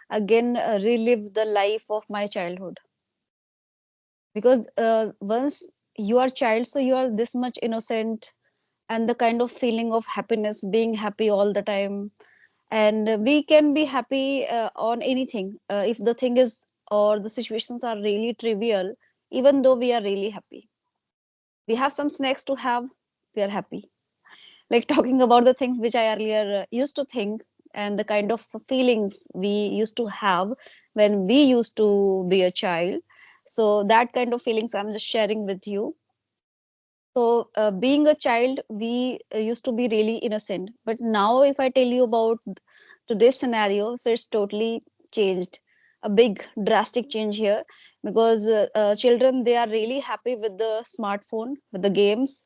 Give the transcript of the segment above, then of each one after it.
again relive the life of my childhood. Because once you are child, so you are this much innocent, and the kind of feeling of happiness, being happy all the time, and we can be happy on anything, if the thing is or the situations are really trivial. Even though we are really happy, we have some snacks to have, we are happy. Like talking about the things which I earlier used to think, and the kind of feelings we used to have when we used to be a child. So that kind of feelings I'm just sharing with you. So being a child, we used to be really innocent, but now if I tell you about today's scenario, so it's totally changed. A big drastic change here, because children, they are really happy with the smartphone, with the games,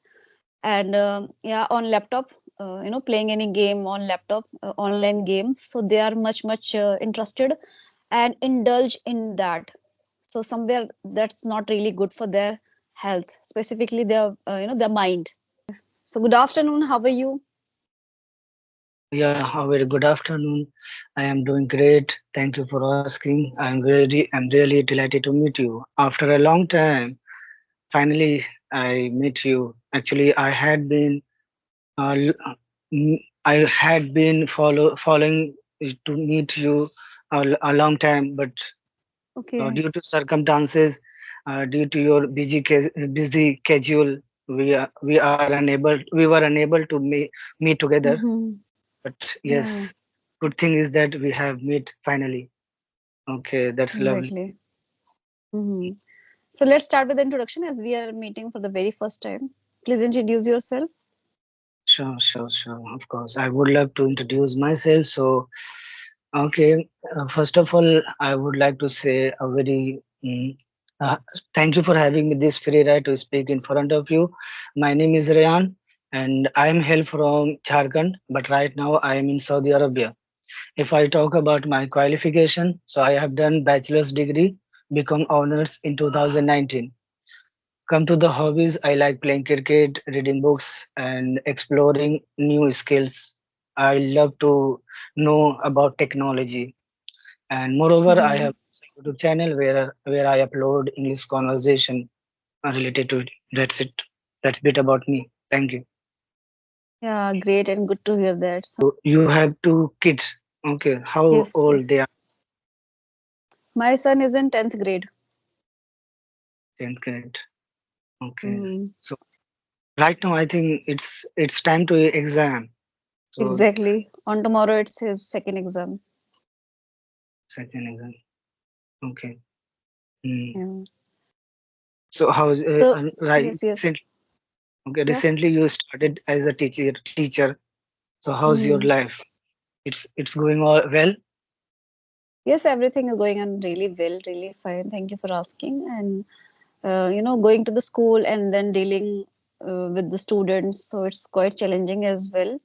and yeah, on laptop, playing any game on laptop, online games. So they are much interested and indulge in that. So somewhere that's not really good for their health, specifically their their mind. So good afternoon, how are you? Yeah, a very good afternoon. I am doing great. Thank you for asking. I'm really delighted to meet you. After a long time, finally I met you. Actually, I had been following to meet you a long time, but Okay. due to circumstances, due to your busy schedule, we were unable to meet together. Mm-hmm. But Yeah, yes, good thing is that we have met finally. Okay, that's lovely. exactly. Mm-hmm. So let's start with the introduction, as we are meeting for the very first time. Please introduce yourself. Sure. Of course, I would love to introduce myself. So, okay, first of all, I would like to say a very uh, thank you for having me this free right to speak in front of you. My name is Rayan, and I am hail from Jharkhand, but right now I am in Saudi Arabia. If I talk about my qualification, so I have done bachelor's degree, become honors in 2019. Come to the hobbies, I like playing cricket, reading books, and exploring new skills. I love to know about technology. And moreover, I Mm-hmm. have a YouTube channel where I upload English conversation related to it. That's it. That's bit about me. Thank you. Yeah, great and good to hear that. So, You have two kids. Okay. How yes, old yes. they are? My son is in 10th grade. 10th grade. Okay. Mm-hmm. So right now I think it's time to exam. So Exactly. On tomorrow, it's his second exam. second exam. Okay. Hmm. Yeah. So how's So, right yes, yes. recently? Okay, Yeah. recently you started as a teacher. So how's your Mm-hmm. life? It's going all well. Yes, everything is going on really well, really fine. Thank you for asking. And, going to the school and then dealing with the students, so it's quite challenging as well.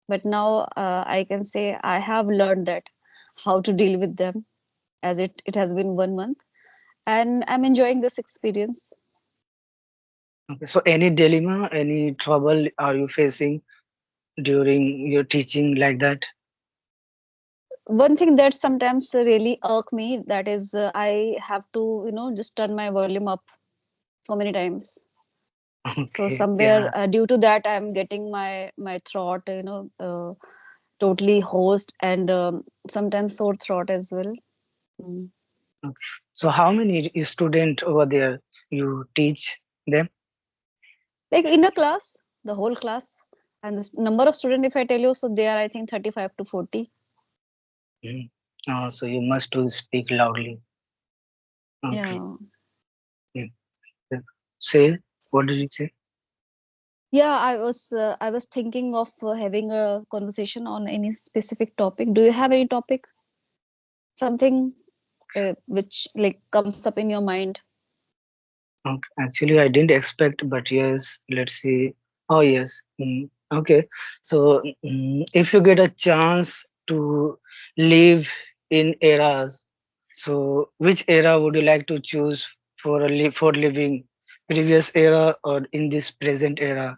But now I can say I have learned that how to deal with them, as it has been 1 month, and I'm enjoying this experience. Okay. So any dilemma, any trouble are you facing during your teaching like that? One thing that sometimes really irk me, that is I have to just turn my volume up so many times. So Okay. somewhere Yeah. due to that, I'm getting my throat totally hoarse, and sometimes sore throat as well. Mm. Okay. So how many student over there you teach them? Like in a class, the whole class, and the number of students, if I tell you, so they are, I think, 35 to 40. Mhm. So you must to speak loudly. Okay. Yeah. Yeah. Yeah. Say, what did you say? Yeah, I was thinking of having a conversation on any specific topic. Do you have any topic? Something which like comes up in your mind? Okay. Actually, I didn't expect, but yes, let's see. Oh, yes. Okay. So, if you get a chance to live in eras, so which era would you like to choose for living? Previous era or in this present era?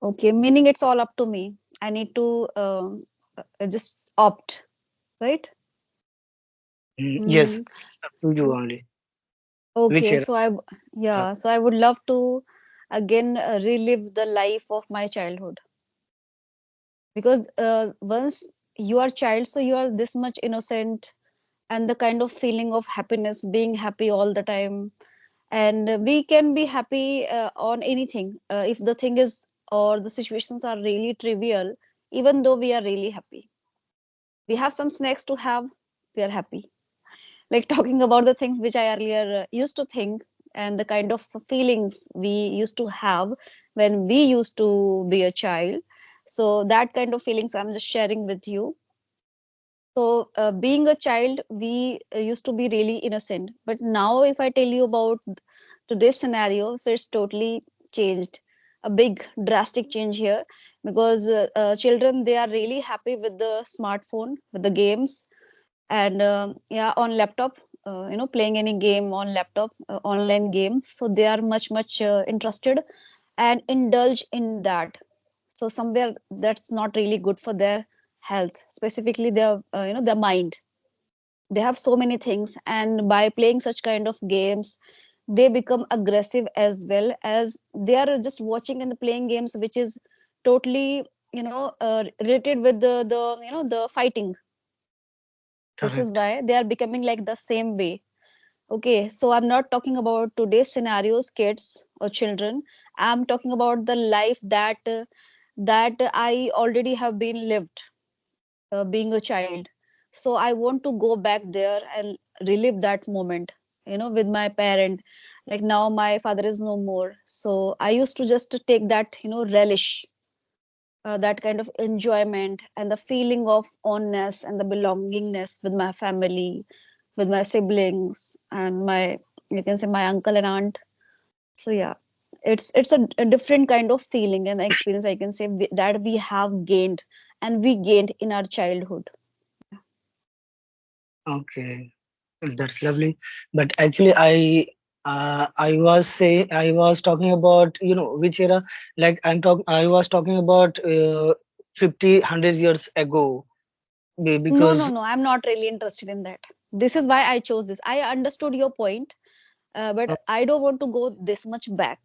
Okay, meaning it's all up to me. I need to just opt, right? Yes, Mm, it's up to you only. Which okay, era? so Uh, yeah, so I would love to again relive the life of my childhood because once you are child, so you are this much innocent and the kind of feeling of happiness, being happy all the time, and we can be happy on anything if the thing is or the situations are really trivial, even though we are really happy. We have some snacks to have, we are happy. Like talking about the things which I earlier used to think and the kind of feelings we used to have when we used to be a child. So that kind of feelings I'm just sharing with you. So being a child, we used to be really innocent. But now, if I tell you about today's scenario, so it's totally changed. A big drastic change here because children they are really happy with the smartphone, with the games, and yeah, on laptop, playing any game on laptop, online games. So they are much interested and indulge in that. So somewhere that's not really good for their health, specifically their their mind. They have so many things, and by playing such kind of games they become aggressive, as well as they are just watching and playing games which is totally related with the the fighting. This is Correct. why they are becoming like the same way. Okay, so I'm not talking about today's scenarios, kids or children. I'm talking about the life that I already have been lived, being a child. So I want to go back there and relive that moment, with my parent. Like now my father is no more. So I used to just take that, relish, that kind of enjoyment and the feeling of ownness and the belongingness with my family, with my siblings and my, you can say, my uncle and aunt. So yeah, it's a different kind of feeling and experience, I can say, that we have gained and we gained in our childhood. Okay, that's lovely. But actually, I was talking about which era. Like I was talking about 50, 100 years ago No, no, because no, I'm not really interested in that. This is why I chose this. I understood your point, uh, but I don't want to go this much back,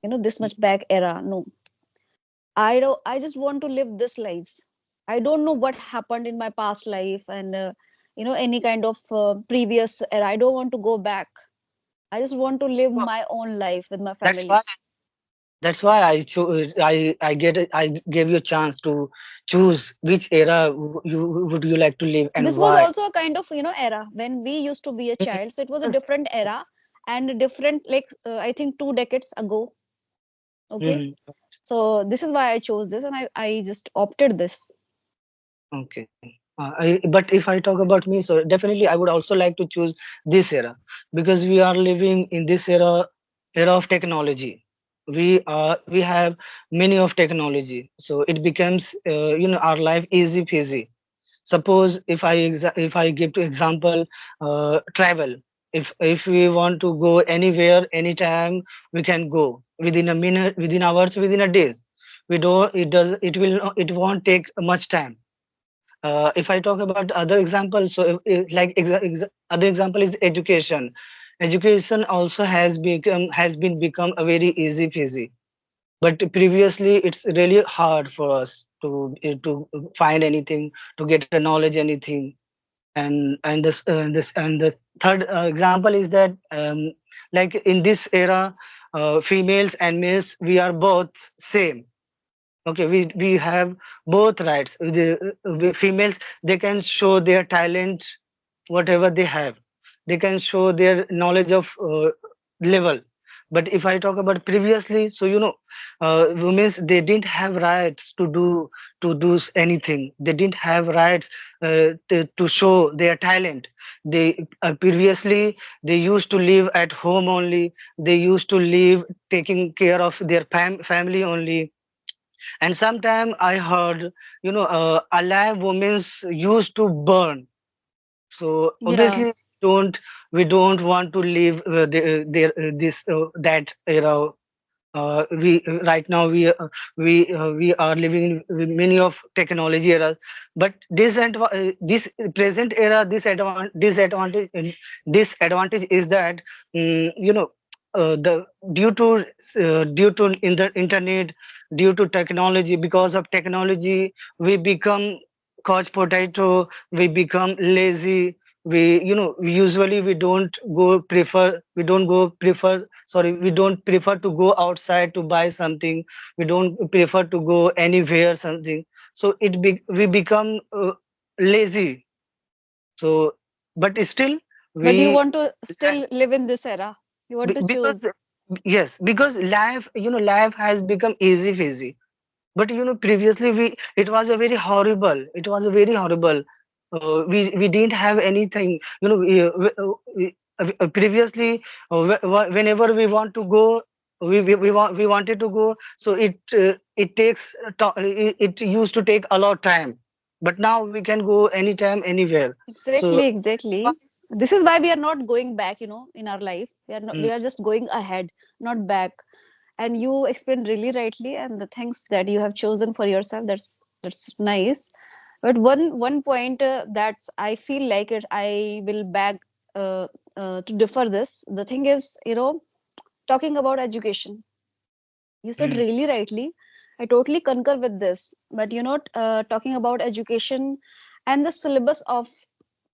this much back era. No, I just want to live this life. I don't know what happened in my past life and any kind of previous era. I don't want to go back. I just want to live well, my own life with my that's why family. I gave you a chance to choose which era you would you like to live and This was why. also a kind of era when we used to be a Mhm. child. So it was a different era and different, like I think 2 decades ago. Okay, Mhm. so this is why I chose this and I just opted this. Okay. But if I talk about me, so definitely I would also like to choose this era because we are living in this era of technology. We have many of technology, so it becomes our life easy peasy. Suppose if I give to example travel. If we want to go anywhere, anytime, we can go within a minute, within hours, within a days. We don't. It will. It won't take much time. If I talk about other examples, so like other example is education. Education also has been become a very easy peasy. But previously, it's really hard for us to find anything, to get a knowledge anything. And the third example is that like in this era, females and males, we are both same. Okay, we have both rights. The females, they can show their talent, whatever they have. They can show their knowledge of level. But if I talk about previously, so women, they didn't have rights to do anything. They didn't have rights to show their talent. They previously they used to live at home only. They used to live taking care of their family only. And sometime I heard, alive women used to burn. So Yeah, obviously, don't we don't want to live this that era. we right now we are living in many of technology eras, but this present era disadvantage is that, you know, the due to in the internet, due to technology, because of technology we become couch potato, we become lazy. We usually we don't go prefer sorry we don't prefer to go outside to buy something. We don't prefer to go anywhere something. So we become lazy. So but still But you we want to still live in this era. You want to because choose. yes, because life has become easy peasy. But previously it was a very horrible. We didn't have anything. Previously, whenever we want to go, we wanted to go. So it used to take a lot of time. But now we can go anytime, anywhere. So Exactly, exactly. This is why we are not going back, in our life. mm, We are just going ahead, not back. And you explained really rightly, and the things that you have chosen for yourself, that's nice. But one point that's I feel like it, I will back to differ this. The thing is, talking about education. You said mm, really rightly. I totally concur with this. But talking about education and the syllabus of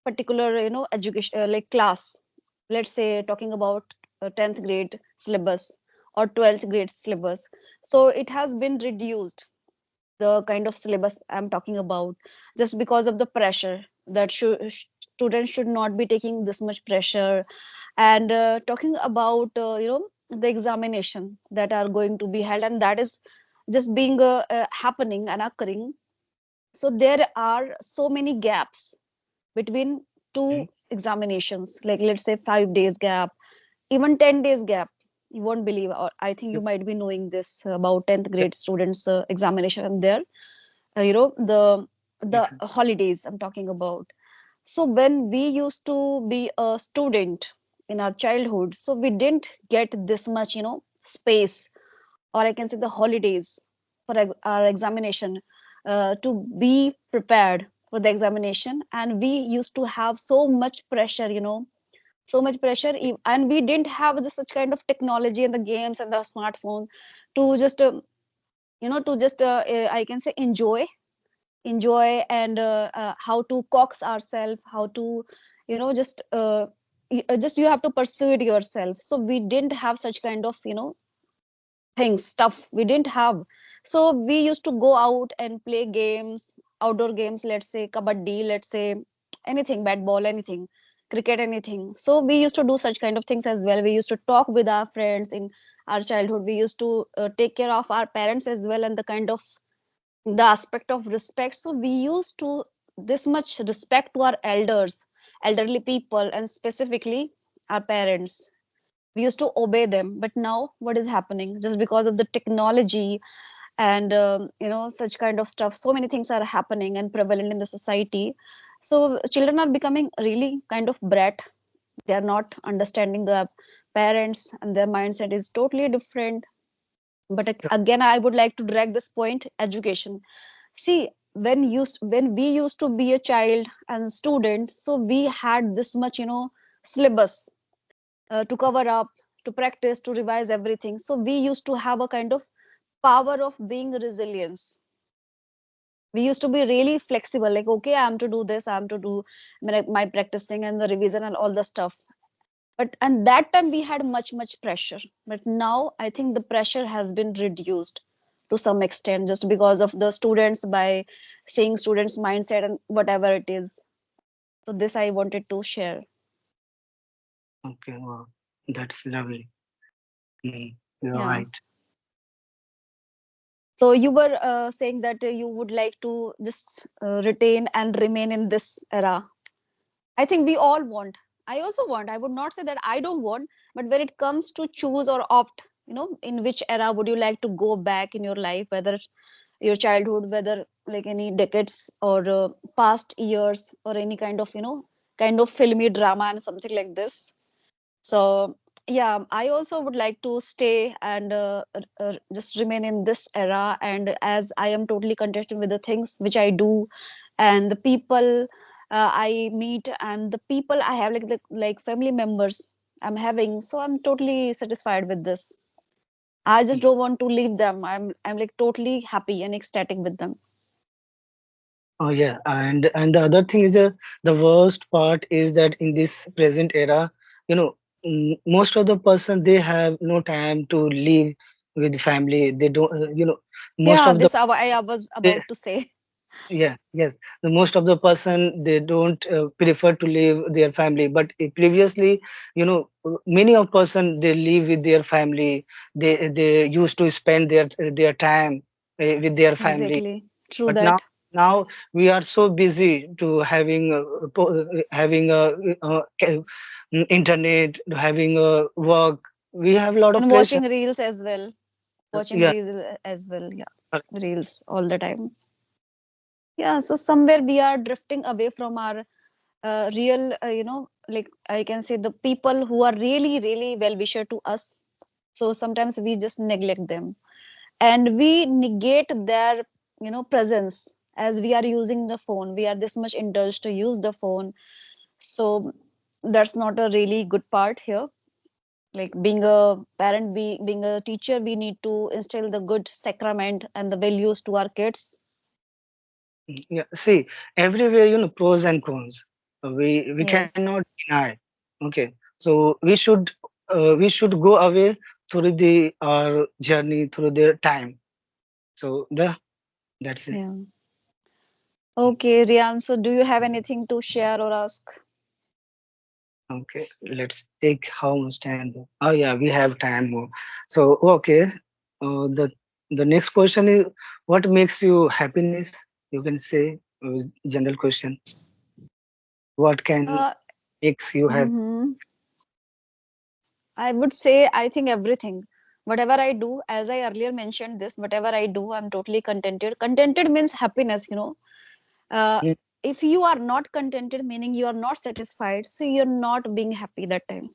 particular, education like class. Let's say talking about 10th grade syllabus or 12th grade syllabus. So it has been reduced, the kind of syllabus I'm talking about, just because of the pressure that students should not be taking this much pressure. And talking about the examination that are going to be held, and that is just being happening and occurring. So there are so many gaps between two mm, examinations, like let's say 5 days gap, even 10 days gap. You won't believe, or I think you might be knowing this about 10th yep, grade students examination and their the exactly. holidays I'm talking about. So when we used to be a student in our childhood, so we didn't get this much space, or I can say the holidays for our examination, to be prepared for the examination. And we used to have so much pressure, so much pressure, and we didn't have the such kind of technology and the games and the smartphone to just I can say enjoy, and how to coax ourselves, how to just just you have to pursue it yourself. So we didn't have such kind of things, stuff we didn't have. So we used to go out and play games, outdoor games, let's say kabaddi, let's say anything, bat ball, anything, cricket, anything. So we used to do such kind of things as well. We used to talk with our friends in our childhood. We used to take care of our parents as well, and the kind of the aspect of respect. So we used to this much respect to our elders, elderly people, and specifically our parents. We used to obey them. But now what is happening, just because of the technology and such kind of stuff, so many things are happening and prevalent in the society. So children are becoming really kind of brat. They are not understanding the parents, and their mindset is totally different. But Yep. again, I would like to drag this point, education. See, when we used to be a child and student, so we had this much, syllabus to cover up, to practice, to revise everything. So we used to have a kind of power of being resilience. We used to be really flexible, like, okay, I'm to do this, I'm to do my practicing and the revision and all the stuff. But and that time we had much pressure. But now I think the pressure has been reduced to some extent, just because of the students, by seeing students mindset and whatever it is. So this I wanted to share. Okay, wow, that's lovely. You're Yeah. right. So you were saying that you would like to just retain and remain in this era. I think we all want. I also want. I would not say that I don't want, but when it comes to choose or opt, in which era would you like to go back in your life, whether it's your childhood, whether like any decades or past years, or any kind of, kind of filmy drama and something like this. So yeah, I also would like to stay and just remain in this era. And as I am totally contented with the things which I do and the people I meet and the people I have, like family members I'm having, so I'm totally satisfied with this. I just Yeah. don't want to leave them. I'm like totally happy and ecstatic with them. Oh yeah, and the other thing is the worst part is that in this present era, you know, most of the person they have no time to live with family. They don't, most Yeah, of the this I was they, about to say. yeah, yes, the most of the person they don't prefer to live their family. But previously, many of person they live with their family. They used to spend their time with their family. Exactly. True But now that. now we are so busy to having having a internet, having a work. We have a lot of And pressure. watching reels as well. Watching Yeah. reels as well. Yeah. Reels all the time. Yeah, so somewhere we are drifting away from our real, like I can say the people who are really, really well wisher to us. So sometimes we just neglect them and we negate their, presence as we are using the phone. We are this much indulged to use the phone. So that's not a really good part here. Like being a parent, being a teacher, we need to instill the good sacrament and the values to our kids. Yeah, see, everywhere, pros and cons. We Yes. cannot deny. Okay, so we should go away through the our journey through the time. So that's it. Yeah. Okay, Rian, so do you have anything to share or ask? Okay, let's take how much time. Oh yeah, we have time more. So okay, the next question is what makes you happiness? You can say general question. What can Uh, makes you happy? mhm. I would say I think everything. Whatever I do, as I earlier mentioned this, whatever I do, I'm totally contented. Contented means happiness. Uh, if you are not contented, meaning you are not satisfied, so you're not being happy that time.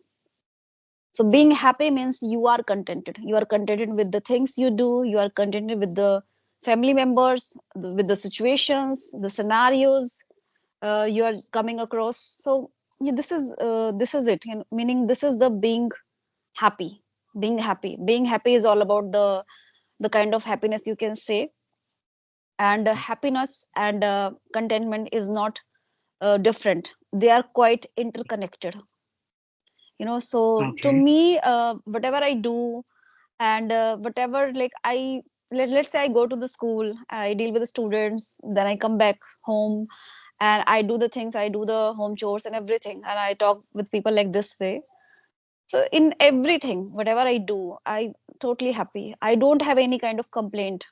So being happy means you are contented. You are contented with the things you do. You are contented with the family members, with the situations, the scenarios you are coming across. So yeah, this is it. Meaning this is the being happy. Being happy. Being happy is all about the kind of happiness you can say. And happiness and contentment is not different. They are quite interconnected. So to Okay. me, whatever I do and whatever like let's say I go to the school, I deal with the students, then I come back home and I do the things, I do the home chores and everything, and I talk with people like this way. So in everything, whatever I do, I totally happy. I don't have any kind of complaint.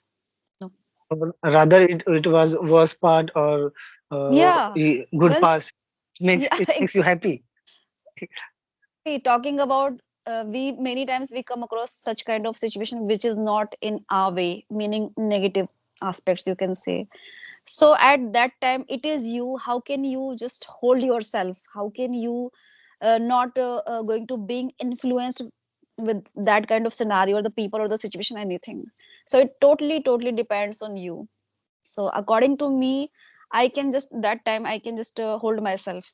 No. Or rather, it was worst part or Yeah. good Once, part makes yeah, it makes you happy. exactly. Talking about we many times we come across such kind of situation which is not in our way, meaning negative aspects you can say. So at that time, it is you. How can you just hold yourself? How can you not going to being influenced with that kind of scenario or the people or the situation, anything? So it totally, totally depends on you. So according to me, I can just that time I can just hold myself.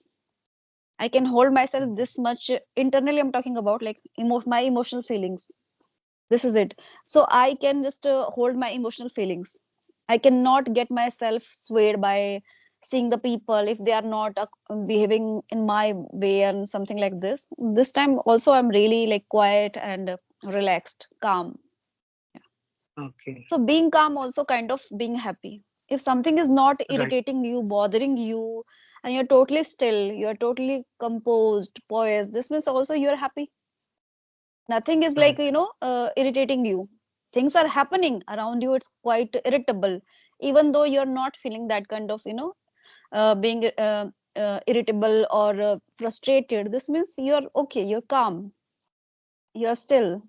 I can hold myself this much internally. I'm talking about like my emotional feelings. This is it. So I can just hold my emotional feelings. I cannot get myself swayed by seeing the people if they are not behaving in my way and something like this. This time also I'm really like quiet and relaxed, calm. Yeah. Okay, So being calm also kind of being happy. If something is not right. irritating you, bothering you, and you're totally still, you're totally composed, poised, this means also you're happy. Nothing is like Right. irritating you. Things are happening around you, it's quite irritable, even though you're not feeling that kind of being irritable or frustrated. This means you're okay, you're calm, you're still.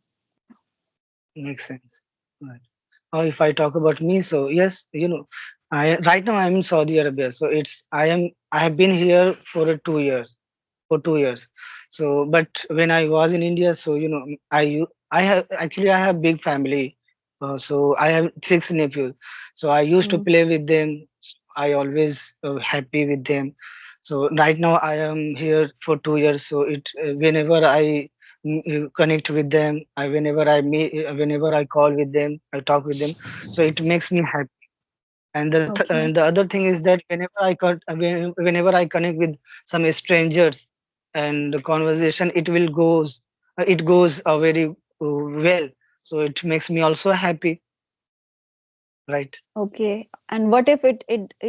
Makes sense. Right. Or if I talk about me, so yes, I right now I'm in Saudi Arabia. So I have been here for 2 years. for 2 years. So, but when I was in India, so I have actually I have big family. So I have six nephews. So I used to Mm. play with them. I always happy with them. So right now I am here for 2 years. So it whenever I connect with them, whenever I call with them, I talk with them. So it makes me happy. Okay. And the other thing is that whenever I connect with some strangers, and the conversation it goes very well. So it makes me also happy, right? Okay. And what if it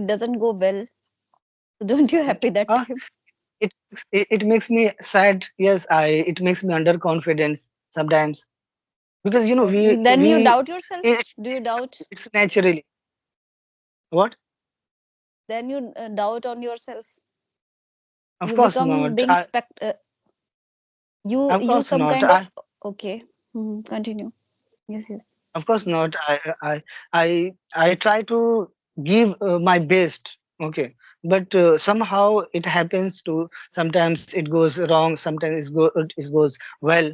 doesn't go well? Don't you happy that Ah, time? it makes me sad. Yes, I it makes me underconfidence sometimes, because Then you we doubt yourself? it's Do you doubt? it's naturally what. Then you doubt on yourself. Of You course become not. being Of you course some not. kind of okay. Continue. Yes, yes. Of course not. I try to give my best. Okay, but somehow it happens to sometimes it goes wrong. Sometimes it goes well.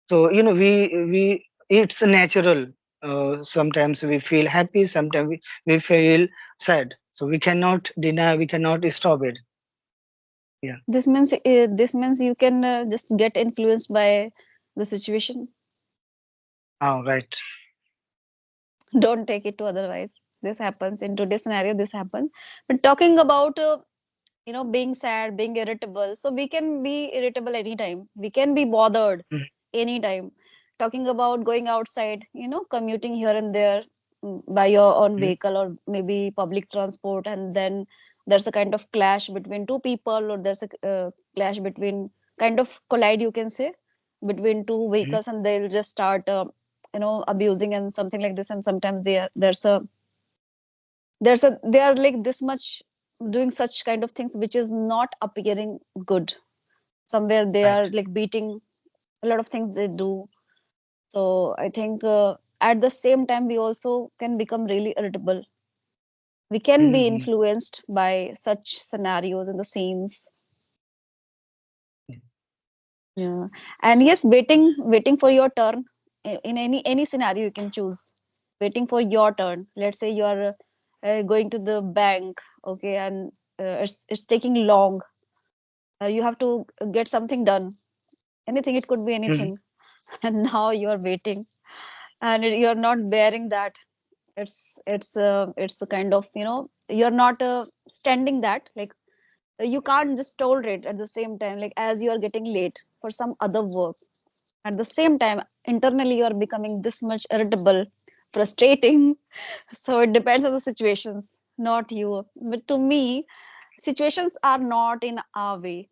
So we it's natural. Sometimes we feel happy. Sometimes we feel sad. So we cannot deny. We cannot stop it. Yeah. This means you can just get influenced by the situation. Oh, right. Don't take it to otherwise. This happens in today's scenario. This happens. But talking about being sad, being irritable. So we can be irritable anytime. We can be bothered Mhm, anytime. Talking about going outside, commuting here and there by your own mhm, vehicle or maybe public transport, and then there's a kind of clash between two people, or there's a clash between kind of collide, you can say, between two mhm. vehicles, and they'll just start, abusing and something like this. And sometimes they are like this much doing such kind of things which is not appearing good. Somewhere they Right. are like beating a lot of things they do. So I think at the same time we also can become really irritable. We can be Mhm. influenced by such scenarios and the scenes. Yes. Yeah. And yes, waiting for your turn in any scenario you can choose. Waiting for your turn. Let's say you are going to the bank, okay, and it's taking long. You have to get something done. Anything, it could be Mhm. anything. And now you are waiting, and you're not bearing that. It's a kind of, you're not standing that, like you can't just tolerate at the same time, like as you are getting late for some other work. At the same time, internally you are becoming this much irritable, frustrating. So it depends on the situations, not you. But to me, situations are not in our way.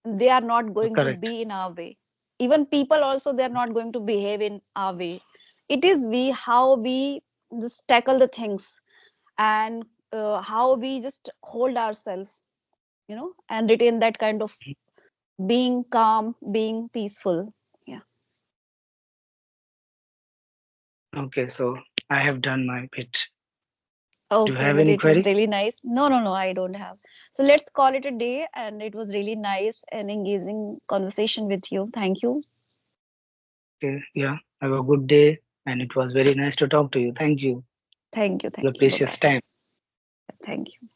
They are not going to Correct. be in our way. Even people also, they are not going to behave in our way. It is we how we just tackle the things, and how we just hold ourselves, and retain that kind of being calm, being peaceful. Yeah. Okay, so I have done my bit. Do you Okay, have but any it was query? really nice. No, no, no, I don't have. So let's call it a day, and it was really nice and engaging conversation with you. Thank you. Okay, yeah. Have a good day, and it was very nice to talk to you. Thank you. Thank you. Your Thank you. Bye precious bye. time. Thank you.